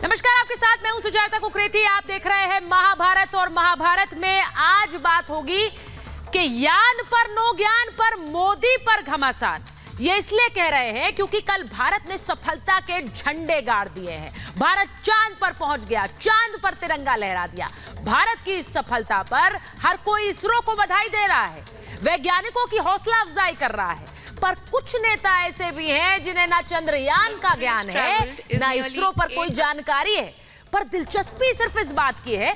नमस्कार, आपके साथ मैं हूं सुजाता कुकरेती। आप देख रहे हैं महाभारत और महाभारत में आज बात होगी कि यान पर नो ज्ञान पर मोदी पर घमासान। ये इसलिए कह रहे हैं क्योंकि कल भारत ने सफलता के झंडे गाड़ दिए हैं। भारत चांद पर पहुंच गया, चांद पर तिरंगा लहरा दिया। भारत की इस सफलता पर हर कोई इसरो को बधाई दे रहा है, वैज्ञानिकों की हौसला अफजाई कर रहा है। पर कुछ नेता ऐसे भी हैं जिन्हें ना चंद्रयान का ज्ञान है ना इसरो पर कोई जानकारी है। पर दिलचस्पी सिर्फ इस बात की है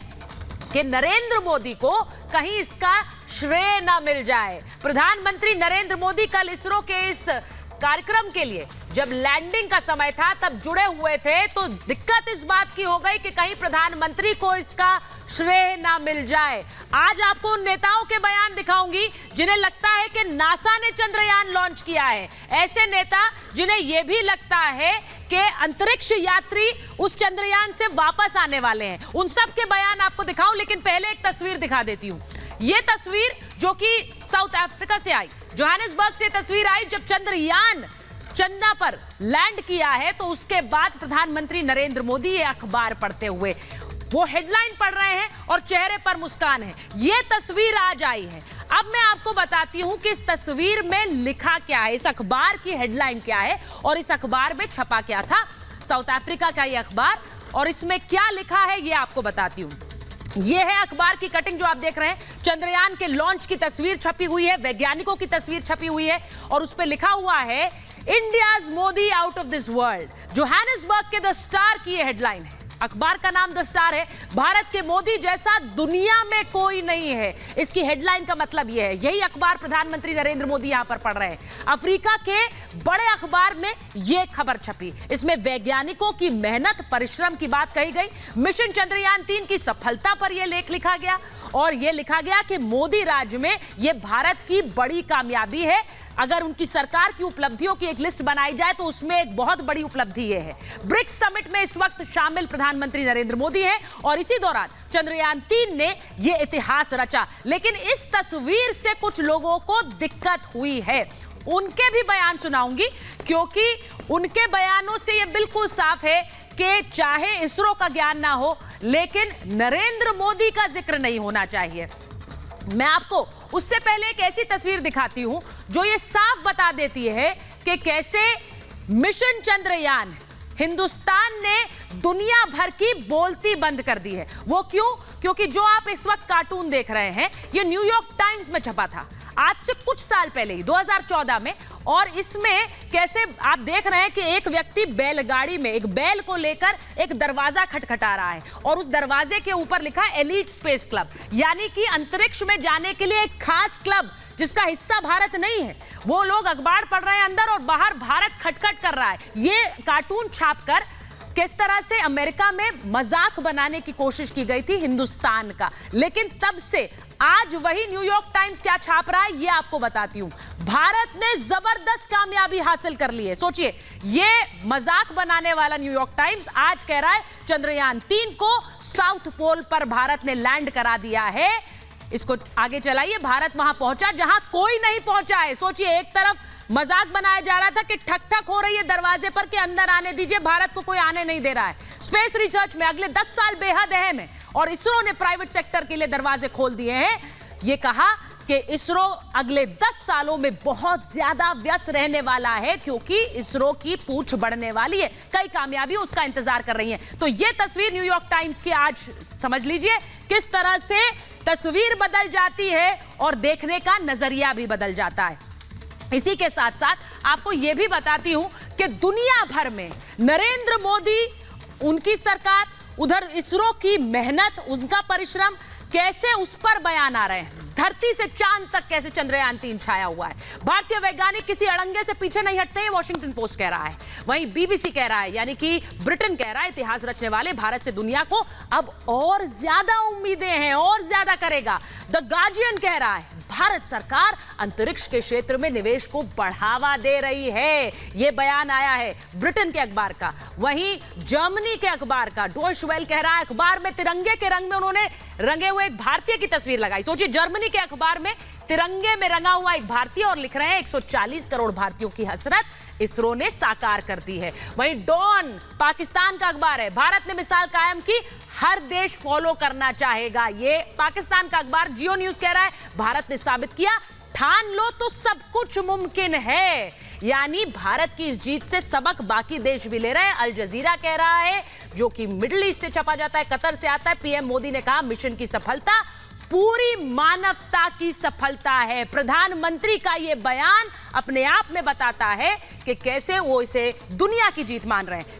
कि नरेंद्र मोदी को कहीं इसका श्रेय ना मिल जाए। प्रधानमंत्री नरेंद्र मोदी कल इसरो के इस कार्यक्रम के लिए जब लैंडिंग का समय था तब जुड़े हुए थे, तो दिक्कत इस बात की हो गई कि कहीं प्रधानमंत्री को इसका श्रेय ना मिल जाए। आज आपको उन नेताओं के बयान दिखाऊंगी जिन्हें लगता है कि नासा ने चंद्रयान लॉन्च किया है। ऐसे नेता जिन्हें यह भी लगता है कि अंतरिक्ष यात्री उस चंद्रयान से वापस आने वाले हैं, उन सब के बयान आपको दिखाऊं। लेकिन पहले एक तस्वीर दिखा देती हूं। यह तस्वीर जो कि साउथ अफ्रीका से आई, जोहानिसबर्ग से तस्वीर आई जब चंद्रयान चंदा पर लैंड किया है, तो उसके बाद प्रधानमंत्री नरेंद्र मोदी ये अखबार पढ़ते हुए वो हेडलाइन पढ़ रहे हैं और चेहरे पर मुस्कान है। ये तस्वीर आज आई है। अब मैं आपको बताती हूं कि इस तस्वीर में लिखा क्या है, इस अखबार की हेडलाइन क्या है और इस अखबार में छपा क्या था। साउथ अफ्रीका का ये अखबार, और इसमें क्या लिखा है ये आपको बताती हूं। ये है अखबार की कटिंग जो आप देख रहे हैं। चंद्रयान के लॉन्च की तस्वीर छपी हुई है, वैज्ञानिकों की तस्वीर छपी हुई है और उस पर लिखा हुआ है India's Modi out of this world. Johannesburg के द स्टार की ये हेडलाइन है। अखबार का नाम द स्टार है। भारत के मोदी जैसा दुनिया में कोई नहीं है, इसकी हेडलाइन का मतलब यह है। यही अखबार प्रधानमंत्री नरेंद्र मोदी यहां पर पढ़ रहे हैं। अफ्रीका के बड़े अखबार में यह खबर छपी। इसमें वैज्ञानिकों की मेहनत परिश्रम की बात कही गई। मिशन चंद्रयान 3 की सफलता पर यह लेख लिखा गया और यह लिखा गया कि मोदी राज में यह भारत की बड़ी कामयाबी है। अगर उनकी सरकार की उपलब्धियों की एक लिस्ट बनाई जाए तो उसमें एक बहुत बड़ी उपलब्धि यह है। ब्रिक्स समिट में इस वक्त शामिल प्रधानमंत्री नरेंद्र मोदी हैं और इसी दौरान चंद्रयान 3 ने यह इतिहास रचा। लेकिन इस तस्वीर से कुछ लोगों को दिक्कत हुई है। उनके भी बयान सुनाऊंगी क्योंकि उनके बयानों से यह बिल्कुल साफ है कि चाहे इसरो का ज्ञान ना हो, लेकिन नरेंद्र मोदी का जिक्र नहीं होना चाहिए। मैं आपको उससे पहले एक ऐसी तस्वीर दिखाती हूं जो ये साफ बता देती है कि कैसे मिशन चंद्रयान हिंदुस्तान ने दुनिया भर की बोलती बंद कर दी है। वो क्यों? क्योंकि जो आप इस वक्त कार्टून देख रहे हैं ये न्यूयॉर्क टाइम्स में छपा था आज से कुछ साल पहले ही, 2014 में। और इसमें कैसे आप देख रहे हैं कि एक व्यक्ति बैलगाड़ी में एक बैल को लेकर एक दरवाजा खटखटा रहा है और उस दरवाजे के ऊपर लिखा है एलीट स्पेस क्लब, यानी कि अंतरिक्ष में जाने के लिए एक खास क्लब जिसका हिस्सा भारत नहीं है। वो लोग अखबार पढ़ रहे हैं अंदर और बाहर भारत खटखट कर रहा है। ये कार्टून छापकर किस तरह से अमेरिका में मजाक बनाने की कोशिश की गई थी हिंदुस्तान का। लेकिन तब से आज वही न्यूयॉर्क टाइम्स क्या छाप रहा है ये आपको बताती हूं। भारत ने जबरदस्त कामयाबी हासिल कर ली है। सोचिए, ये मजाक बनाने वाला न्यूयॉर्क टाइम्स आज कह रहा है चंद्रयान 3 को साउथ पोल पर भारत ने लैंड करा दिया है। इसको आगे चलाइए। भारत वहां पहुंचा जहां कोई नहीं पहुंचा है। सोचिए, एक तरफ मजाक बनाया जा रहा था कि ठक ठक हो रही है दरवाजे पर कि अंदर आने दीजिए, भारत को कोई आने नहीं दे रहा है। स्पेस रिसर्च में अगले 10 साल बेहद अहम है और इसरो ने प्राइवेट सेक्टर के लिए दरवाजे खोल दिए हैं। ये कहा कि इसरो अगले 10 सालों में बहुत ज्यादा व्यस्त रहने वाला है क्योंकि इसरो की पूंछ बढ़ने वाली है। कई कामयाबी उसका इंतजार कर रही है। तो ये तस्वीर न्यूयॉर्क टाइम्स की आज समझ लीजिए किस तरह से तस्वीर बदल जाती है और देखने का नजरिया भी बदल जाता है। इसी के साथ साथ आपको यह भी बताती हूं कि दुनिया भर में नरेंद्र मोदी, उनकी सरकार, उधर इसरो की मेहनत, उनका परिश्रम, कैसे उस पर बयान आ रहे हैं। धरती से चांद तक कैसे चंद्रयान 3 छाया हुआ है। भारतीय वैज्ञानिक किसी अड़ंगे से पीछे नहीं हटते हैं, वॉशिंगटन पोस्ट कह रहा है। वहीं बीबीसी कह रहा है, यानी कि ब्रिटेन कह रहा है इतिहास रचने वाले भारत से दुनिया को अब और ज्यादा उम्मीदें हैं और ज्यादा करेगा। द गार्जियन कह रहा है भारत सरकार अंतरिक्ष के क्षेत्र में निवेश को बढ़ावा दे रही है। यह बयान आया है ब्रिटेन के अखबार का। वहीं जर्मनी के अखबार का डॉयचे वेले कह रहा है, अखबार में तिरंगे के रंग में उन्होंने रंगे हुए एक भारतीय की तस्वीर लगाई। सोचिए, जर्मनी के अखबार में तिरंगे में रंगा हुआ एक भारतीय और लिख रहे हैं 140 करोड़ भारतीयों की हसरत इसरो ने साकार कर दी है। वहीं डॉन पाकिस्तान का अखबार है, भारत ने मिसाल कायम की, हर देश फॉलो करना चाहेगा। ये पाकिस्तान का अखबार जियो न्यूज कह रहा है, भारत ने साबित किया, ठान लो तो सब कुछ मुमकिन है। यानी भारत की इस जीत से सबक बाकी देश भी ले रहे हैं। अल जजीरा कह रहा है, जो कि मिडिल ईस्ट से छपा जाता है, कतर से आता है। पीएम मोदी ने कहा, मिशन की सफलता पूरी मानवता की सफलता है। प्रधानमंत्री का यह बयान अपने आप में बताता है कि कैसे वो इसे दुनिया की जीत मान रहे हैं।